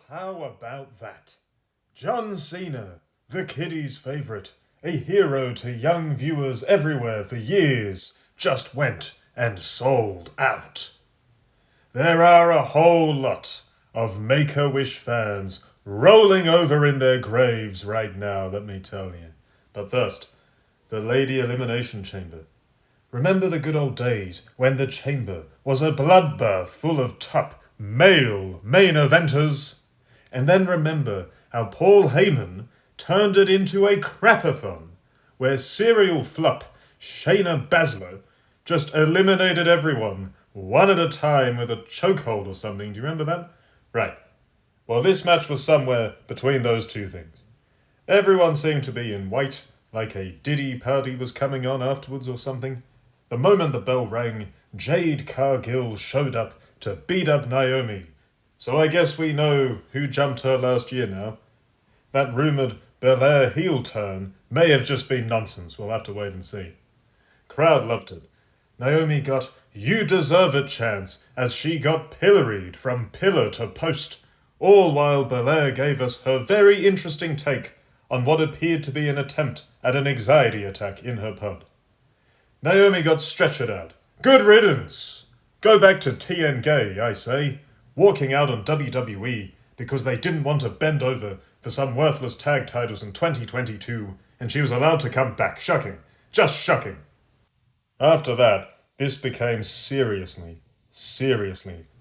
Now, how about that? John Cena, the kiddies' favourite, a hero to young viewers everywhere for years, just went and sold out. There are a whole lot of Make-A-Wish fans rolling over in their graves right now, let me tell you. But first, the Lady Elimination Chamber. Remember the good old days when the chamber was a bloodbath full of top male main eventers? And then remember how Paul Heyman turned it into a crapathon, where serial flop Shayna Baszler just eliminated everyone, one at a time with a chokehold or something. Do you remember that? Right. Well, this match was somewhere between those two things. Everyone seemed to be in white, like a Diddy party was coming on afterwards or something. The moment the bell rang, Jade Cargill showed up to beat up Naomi. So I guess we know who jumped her last year now. That rumoured Belair heel turn may have just been nonsense. We'll have to wait and see. Crowd loved it. Naomi got "you deserve it" chants as she got pilloried from pillar to post, all while Belair gave us her very interesting take on what appeared to be an attempt at an anxiety attack in her pod. Naomi got stretchered out. Good riddance! Go back to TN Gay, I say, walking out on WWE because they didn't want to bend over for some worthless tag titles in 2022, and she was allowed to come back. Shocking. Just shocking. After that, this became seriously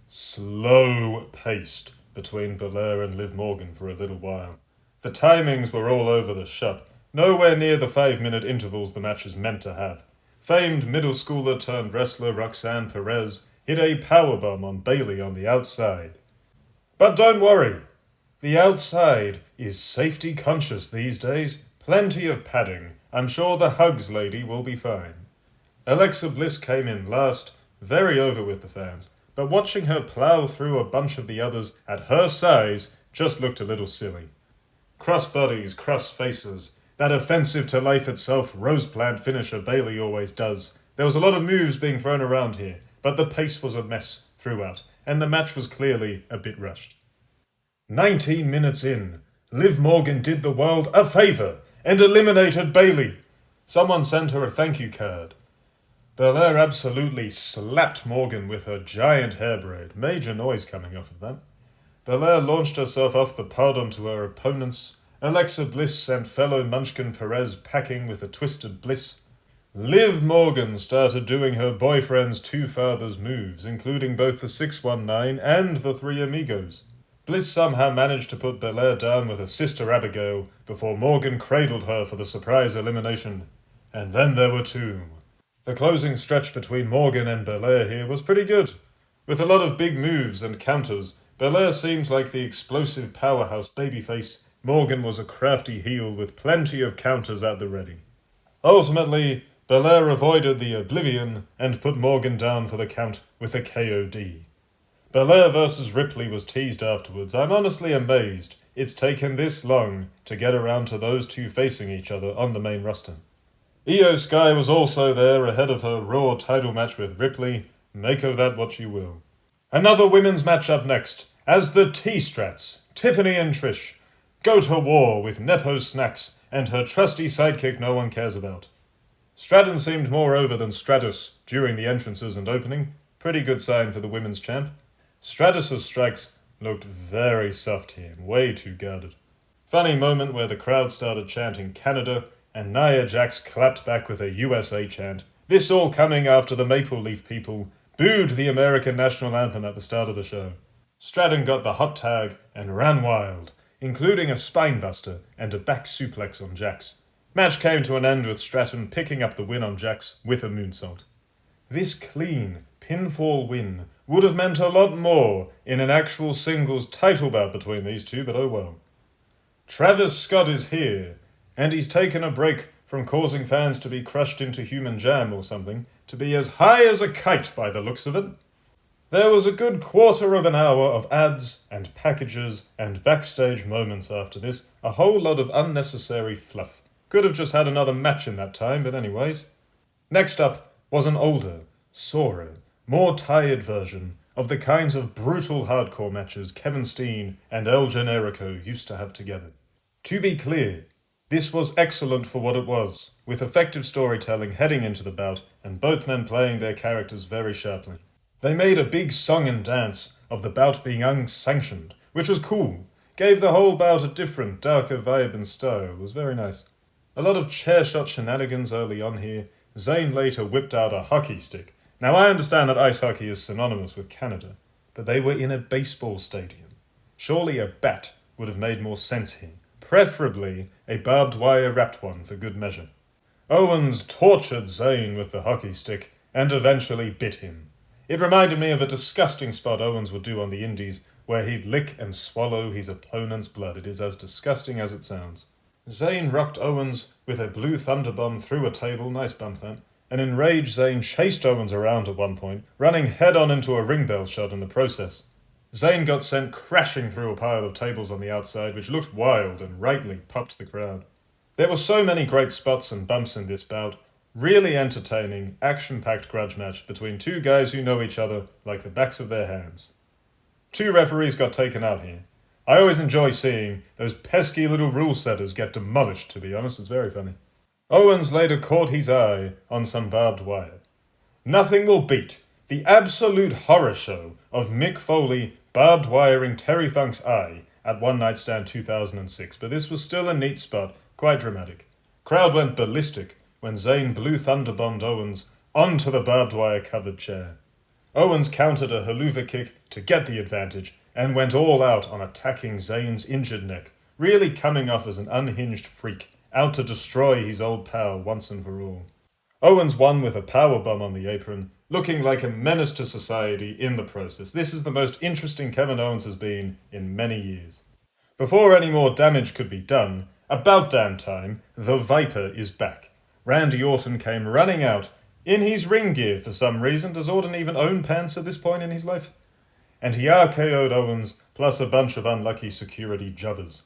slow-paced between Belair and Liv Morgan for a little while. The timings were all over the shop, nowhere near the 5-minute intervals the match is meant to have. Famed middle schooler turned wrestler Roxanne Perez hit a powerbomb on Bayley on the outside. But don't worry, the outside is safety conscious these days. Plenty of padding. I'm sure the Hugs lady will be fine. Alexa Bliss came in last, very over with the fans, but watching her plough through a bunch of the others at her size just looked a little silly. Cross bodies, cross faces, that offensive to life itself rose plant finisher Bayley always does. There was a lot of moves being thrown around here, but the pace was a mess throughout, and the match was clearly a bit rushed. 19 minutes in, Liv Morgan did the world a favour and eliminated Bayley. Someone sent her a thank you card. Belair absolutely slapped Morgan with her giant hair braid. Major noise coming off of that. Belair launched herself off the pod onto her opponents. Alexa Bliss sent fellow Munchkin Perez packing with a twisted bliss. Liv Morgan started doing her boyfriend's two fathers moves, including both the 619 and the Three Amigos. Bliss somehow managed to put Belair down with her sister Abigail before Morgan cradled her for the surprise elimination. And then there were two. The closing stretch between Morgan and Belair here was pretty good. With a lot of big moves and counters, Belair seemed like the explosive powerhouse babyface. Morgan was a crafty heel with plenty of counters at the ready. Ultimately, Belair avoided the oblivion and put Morgan down for the count with a KOD. Belair versus Ripley was teased afterwards. I'm honestly amazed it's taken this long to get around to those two facing each other on the main roster. Io Sky was also there ahead of her Raw title match with Ripley. Make of that what you will. Another women's match up next, as the T-Strats, Tiffany and Trish, go to war with Nepo Snacks and her trusty sidekick no one cares about. Stratton seemed more over than Stratus during the entrances and opening. Pretty good sign for the women's champ. Stratus's strikes looked very soft here, way too guarded. Funny moment where the crowd started chanting Canada, and Nia Jax clapped back with a USA chant. This all coming after the Maple Leaf people booed the American national anthem at the start of the show. Stratton got the hot tag and ran wild, including a spinebuster and a back suplex on Jax. Match came to an end with Stratton picking up the win on Jax with a moonsault. This clean pinfall win would have meant a lot more in an actual singles title bout between these two, but oh well. Travis Scott is here, and he's taken a break from causing fans to be crushed into human jam or something, to be as high as a kite by the looks of it. There was a good quarter of an hour of ads and packages and backstage moments after this, a whole lot of unnecessary fluff. Could have just had another match in that time, but anyways. Next up was an older, sorer, more tired version of the kinds of brutal hardcore matches Kevin Steen and El Generico used to have together. To be clear, this was excellent for what it was, with effective storytelling heading into the bout and both men playing their characters very sharply. They made a big song and dance of the bout being unsanctioned, which was cool. Gave the whole bout a different, darker vibe and style. It was very nice. A lot of chair shot shenanigans early on here. Zayn later whipped out a hockey stick. Now I understand that ice hockey is synonymous with Canada, but they were in a baseball stadium. Surely a bat would have made more sense here. Preferably a barbed wire wrapped one for good measure. Owens tortured Zayn with the hockey stick and eventually bit him. It reminded me of a disgusting spot Owens would do on the indies where he'd lick and swallow his opponent's blood. It is as disgusting as it sounds. Zayn rocked Owens with a blue thunderbomb through a table, nice bump that. An enraged Zayn chased Owens around at one point, running head-on into a ring bell shot in the process. Zayn got sent crashing through a pile of tables on the outside, which looked wild and rightly popped the crowd. There were so many great spots and bumps in this bout. Really entertaining, action-packed grudge match between two guys who know each other like the backs of their hands. 2 referees got taken out here. I always enjoy seeing those pesky little rule setters get demolished, to be honest. It's very funny. Owens later caught his eye on some barbed wire. Nothing will beat the absolute horror show of Mick Foley barbed wiring Terry Funk's eye at One Night Stand 2006, but this was still a neat spot, quite dramatic. Crowd went ballistic when Zayn blue thunderbombed Owens onto the barbed wire covered chair. Owens countered a haluva kick to get the advantage and went all out on attacking Zayn's injured neck, really coming off as an unhinged freak, out to destroy his old pal once and for all. Owens won with a powerbomb on the apron, looking like a menace to society in the process. This is the most interesting Kevin Owens has been in many years. Before any more damage could be done, about damn time, the Viper is back. Randy Orton came running out, in his ring gear for some reason. Does Orton even own pants at this point in his life? And he RKO'd Owens, plus a bunch of unlucky security jobbers.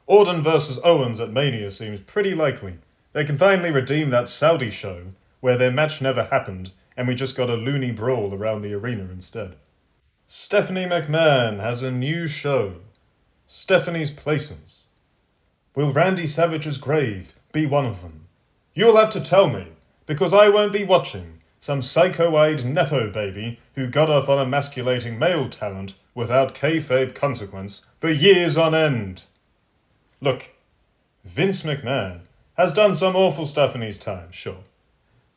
Orton versus Owens at Mania seems pretty likely. They can finally redeem that Saudi show, where their match never happened, and we just got a loony brawl around the arena instead. Stephanie McMahon has a new show. Stephanie's Places. Will Randy Savage's grave be one of them? You'll have to tell me, because I won't be watching some psycho-eyed nepo baby who got off on emasculating male talent without kayfabe consequence for years on end. Look, Vince McMahon has done some awful stuff in his time, sure.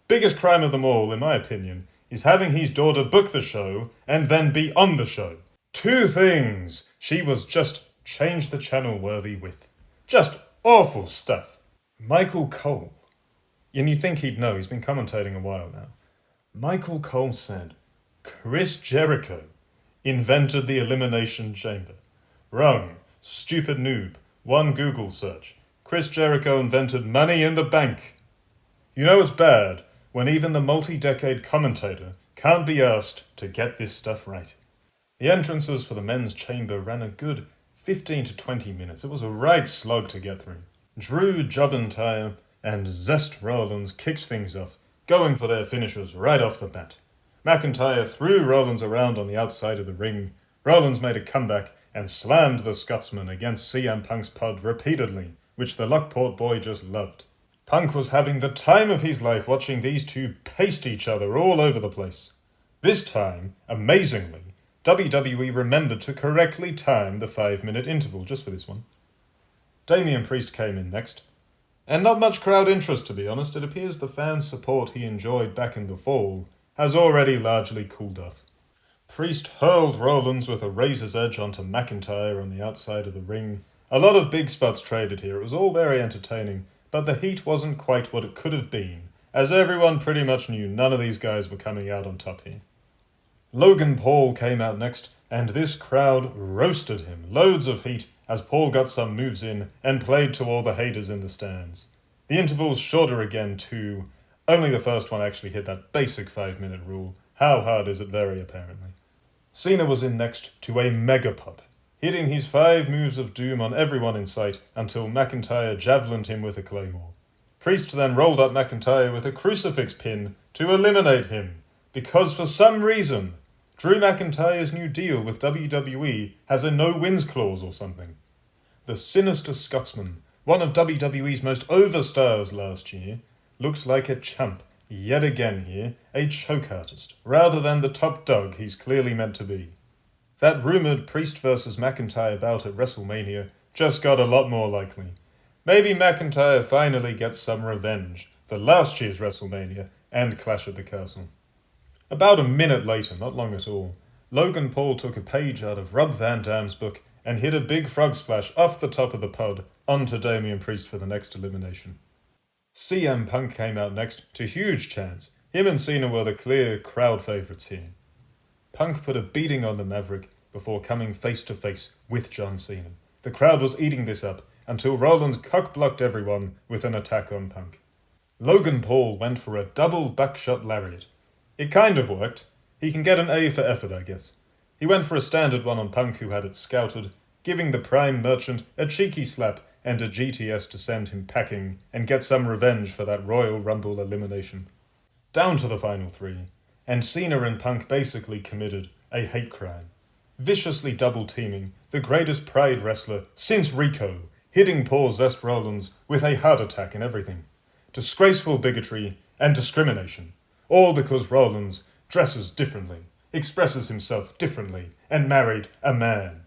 Biggest crime of them all, in my opinion, is having his daughter book the show and then be on the show. 2 things she was just change the channel worthy with. Just awful stuff. Michael Cole. And you think he'd know, he's been commentating a while now. Michael Cole said, Chris Jericho invented the Elimination Chamber. Wrong. Stupid noob. 1 Google search. Chris Jericho invented Money in the Bank. You know it's bad when even the multi-decade commentator can't be asked to get this stuff right. The entrances for the men's chamber ran a good 15 to 20 minutes. It was a right slog to get through. Drew McIntyre and Seth Rollins kicked things off, going for their finishers right off the bat. McIntyre threw Rollins around on the outside of the ring. Rollins made a comeback and slammed the Scotsman against CM Punk's pod repeatedly, which the Lockport boy just loved. Punk was having the time of his life watching these two paste each other all over the place. This time, amazingly, WWE remembered to correctly time the 5-minute interval just for this one. Damian Priest came in next. And not much crowd interest, to be honest. It appears the fan support he enjoyed back in the fall has already largely cooled off. Priest hurled Rollins with a razor's edge onto McIntyre on the outside of the ring. A lot of big spots traded here. It was all very entertaining, but the heat wasn't quite what it could have been, as everyone pretty much knew none of these guys were coming out on top here. Logan Paul came out next, and this crowd roasted him. Loads of heat as Paul got some moves in and played to all the haters in the stands. The interval's shorter again too. Only the first one actually hit that basic 5-minute rule. How hard is it vary, apparently. Cena was in next to a mega pop, hitting his 5 moves of doom on everyone in sight until McIntyre javelined him with a claymore. Priest then rolled up McIntyre with a crucifix pin to eliminate him, because for some reason, Drew McIntyre's new deal with WWE has a no-wins clause or something. The sinister Scotsman, one of WWE's most over stars last year, looks like a chump yet again here, a choke artist, rather than the top dog he's clearly meant to be. That rumoured Priest vs McIntyre bout at WrestleMania just got a lot more likely. Maybe McIntyre finally gets some revenge for last year's WrestleMania and Clash at the Castle. About a minute later, not long at all, Logan Paul took a page out of Rob Van Dam's book and hit a big frog splash off the top of the pod onto Damian Priest for the next elimination. CM Punk came out next to huge chants. Him and Cena were the clear crowd favourites here. Punk put a beating on the Maverick before coming face to face with John Cena. The crowd was eating this up until Rollins cock-blocked everyone with an attack on Punk. Logan Paul went for a double buckshot lariat. It kind of worked. He can get an A for effort, I guess. He went for a standard one on Punk, who had it scouted, giving the Prime Merchant a cheeky slap and a GTS to send him packing and get some revenge for that Royal Rumble elimination. Down to the final three, and Cena and Punk basically committed a hate crime, viciously double-teaming the greatest Pride wrestler since Rico, hitting poor Zest Rollins with a heart attack and everything. Disgraceful bigotry and discrimination, all because Rollins dresses differently, expresses himself differently, and married a man.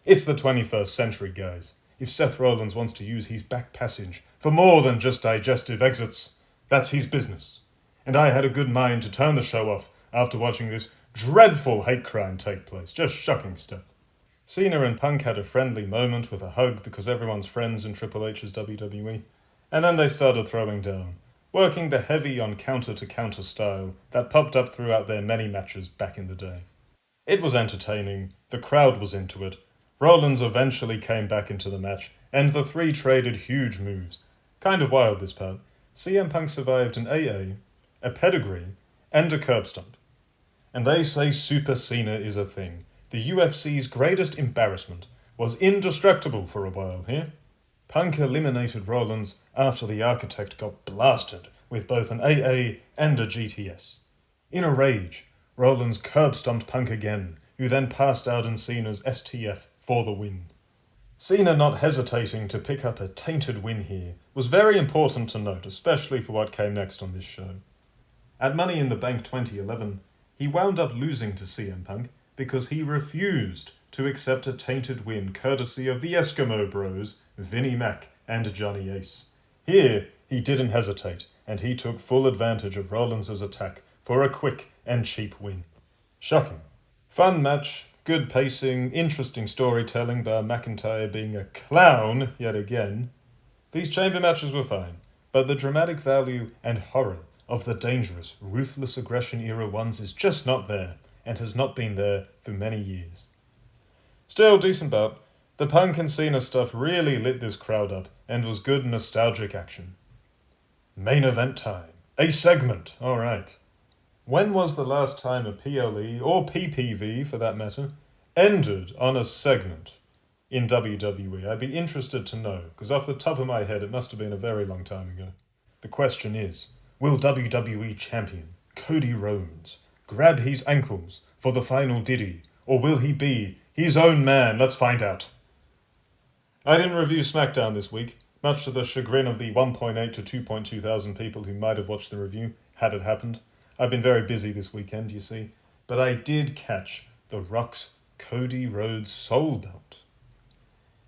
It's the 21st century, guys. If Seth Rollins wants to use his back passage for more than just digestive exits, that's his business. And I had a good mind to turn the show off after watching this dreadful hate crime take place. Just shocking stuff. Cena and Punk had a friendly moment with a hug because everyone's friends in Triple H's WWE, and then they started throwing down, working the heavy on counter-to-counter style that popped up throughout their many matches back in the day. It was entertaining, the crowd was into it, Rollins eventually came back into the match, and the three traded huge moves. Kind of wild, this part. CM Punk survived an AA, a pedigree, and a curb stomp. And they say Super Cena is a thing. The UFC's greatest embarrassment was indestructible for a while here. Punk eliminated Rollins after the Architect got blasted with both an AA and a GTS. In a rage, Rollins curb-stomped Punk again, who then passed out in Cena's STF for the win. Cena not hesitating to pick up a tainted win here was very important to note, especially for what came next on this show. At Money in the Bank 2011, he wound up losing to CM Punk because he refused to accept a tainted win courtesy of the Eskimo Bros, Vinnie Mac and Johnny Ace. Here, he didn't hesitate, and he took full advantage of Rollins' attack for a quick and cheap win. Shocking. Fun match, good pacing, interesting storytelling, bar McIntyre being a clown yet again. These chamber matches were fine, but the dramatic value and horror of the dangerous, ruthless aggression era ones is just not there, and has not been there for many years. Still, decent bout. The Punk and Cena stuff really lit this crowd up, and was good nostalgic action. Main event time. A segment, alright. When was the last time a PLE, or PPV for that matter, ended on a segment in WWE? I'd be interested to know, because off the top of my head it must have been a very long time ago. The question is, will WWE Champion Cody Rhodes grab his ankles for the final ditty, or will he be his own man? Let's find out. I didn't review SmackDown this week, much to the chagrin of the 1.8 to 2.2 thousand people who might have watched the review, had it happened. I've been very busy this weekend, you see, but I did catch The Rock's Cody Rhodes soul belt.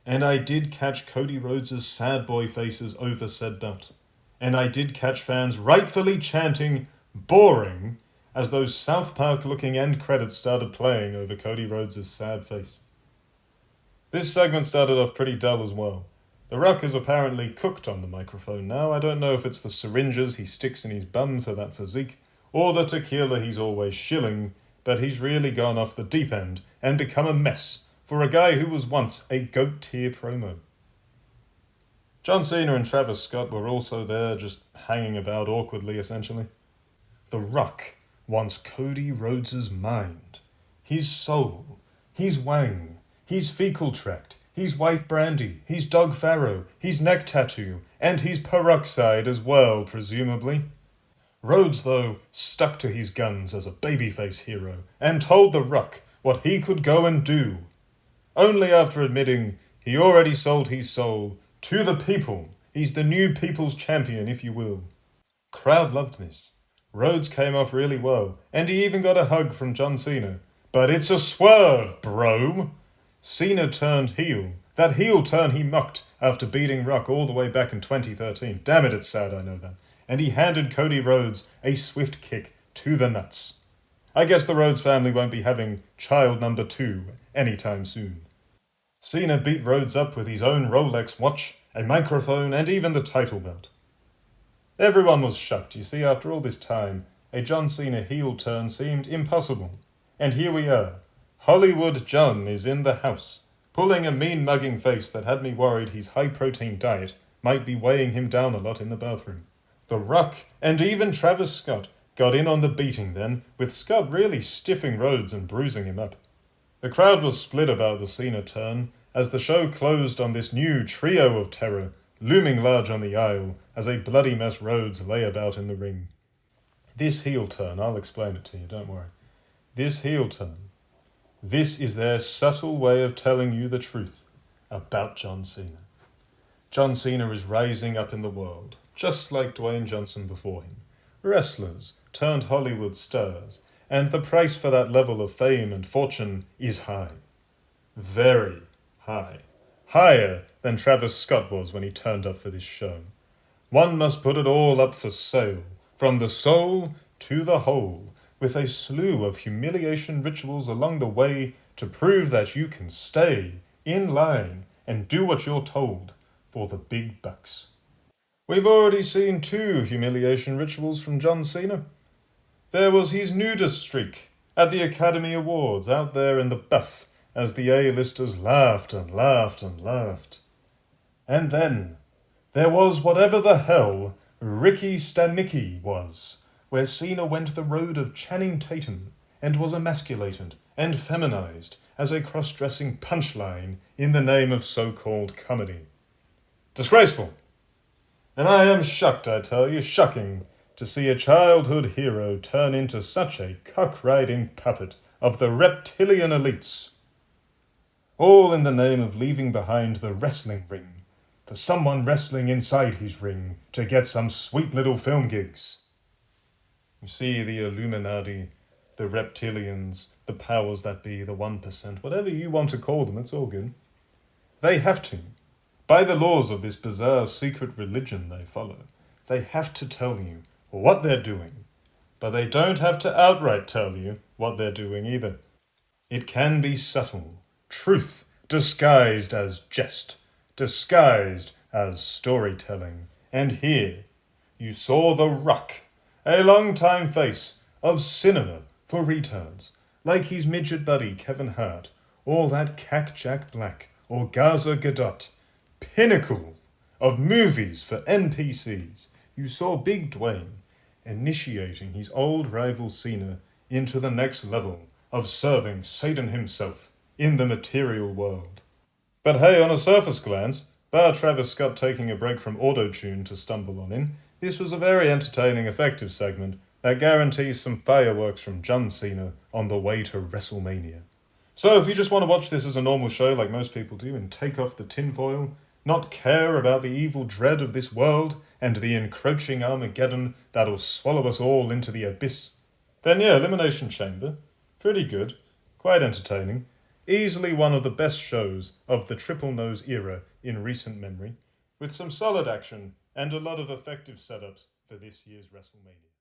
And I did catch Cody Rhodes' sad boy faces over said belt. And I did catch fans rightfully chanting boring as those South Park-looking end credits started playing over Cody Rhodes' sad face. This segment started off pretty dull as well. The Rock is apparently cooked on the microphone now. I don't know if it's the syringes he sticks in his bum for that physique, or the tequila he's always shilling, but he's really gone off the deep end and become a mess for a guy who was once a GOAT-tier promo. John Cena and Travis Scott were also there, just hanging about awkwardly, essentially. The Rock wants Cody Rhodes' mind, his soul, his wang, his fecal tract, his wife Brandy, his dog Pharaoh, his neck tattoo, and his peroxide as well, presumably. Rhodes, though, stuck to his guns as a babyface hero and told The Rock what he could go and do, only after admitting he already sold his soul to the people. He's the new people's champion, if you will. Crowd loved this. Rhodes came off really well, and he even got a hug from John Cena. But it's a swerve, bro! Cena turned heel. That heel turn he mocked after beating Rock all the way back in 2013. Damn it, it's sad, I know that. And he handed Cody Rhodes a swift kick to the nuts. I guess the Rhodes family won't be having child number 2 anytime soon. Cena beat Rhodes up with his own Rolex watch, a microphone, and even the title belt. Everyone was shocked. You see, after all this time, a John Cena heel turn seemed impossible. And here we are. Hollywood John is in the house, pulling a mean mugging face that had me worried his high-protein diet might be weighing him down a lot in the bathroom. The Rock and even Travis Scott got in on the beating then, with Scott really stiffing Rhodes and bruising him up. The crowd was split about the Cena turn as the show closed on this new trio of terror, looming large on the aisle as a bloody mess Rhodes lay about in the ring. This heel turn, I'll explain it to you, don't worry. This heel turn, this is their subtle way of telling you the truth about John Cena. John Cena is rising up in the world, just like Dwayne Johnson before him. Wrestlers turned Hollywood stars, and the price for that level of fame and fortune is high. Very high. Higher than Travis Scott was when he turned up for this show. One must put it all up for sale, from the soul to the whole, with a slew of humiliation rituals along the way to prove that you can stay in line and do what you're told for the big bucks. We've already seen 2 humiliation rituals from John Cena. There was his nudist streak at the Academy Awards out there in the buff as the A-listers laughed and laughed and laughed. And then there was whatever the hell Ricky Stanicki was, where Cena went the road of Channing Tatum and was emasculated and feminized as a cross-dressing punchline in the name of so-called comedy. Disgraceful! And I am shocked, I tell you, shocking, to see a childhood hero turn into such a cock-riding puppet of the reptilian elites. All in the name of leaving behind the wrestling ring for someone wrestling inside his ring to get some sweet little film gigs. You see, the Illuminati, the reptilians, the powers that be, the 1%, whatever you want to call them, it's all good. They have to. By the laws of this bizarre secret religion they follow, they have to tell you what they're doing, but they don't have to outright tell you what they're doing either. It can be subtle, truth disguised as jest, disguised as storytelling. And here you saw The Rock, a long-time face of cinema for retards, like his midget buddy Kevin Hart, or that cack Jack Black, or Gaza Gadot, pinnacle of movies for NPCs. You saw Big Dwayne initiating his old rival Cena into the next level of serving Satan himself in the material world. But hey, on a surface glance, bar Travis Scott taking a break from auto-tune to stumble on in, this was a very entertaining, effective segment that guarantees some fireworks from John Cena on the way to WrestleMania. So if you just want to watch this as a normal show like most people do and take off the tinfoil, not care about the evil dread of this world and the encroaching Armageddon that'll swallow us all into the abyss, then yeah, Elimination Chamber, pretty good, quite entertaining, easily one of the best shows of the Triple Nose era in recent memory, with some solid action and a lot of effective setups for this year's WrestleMania.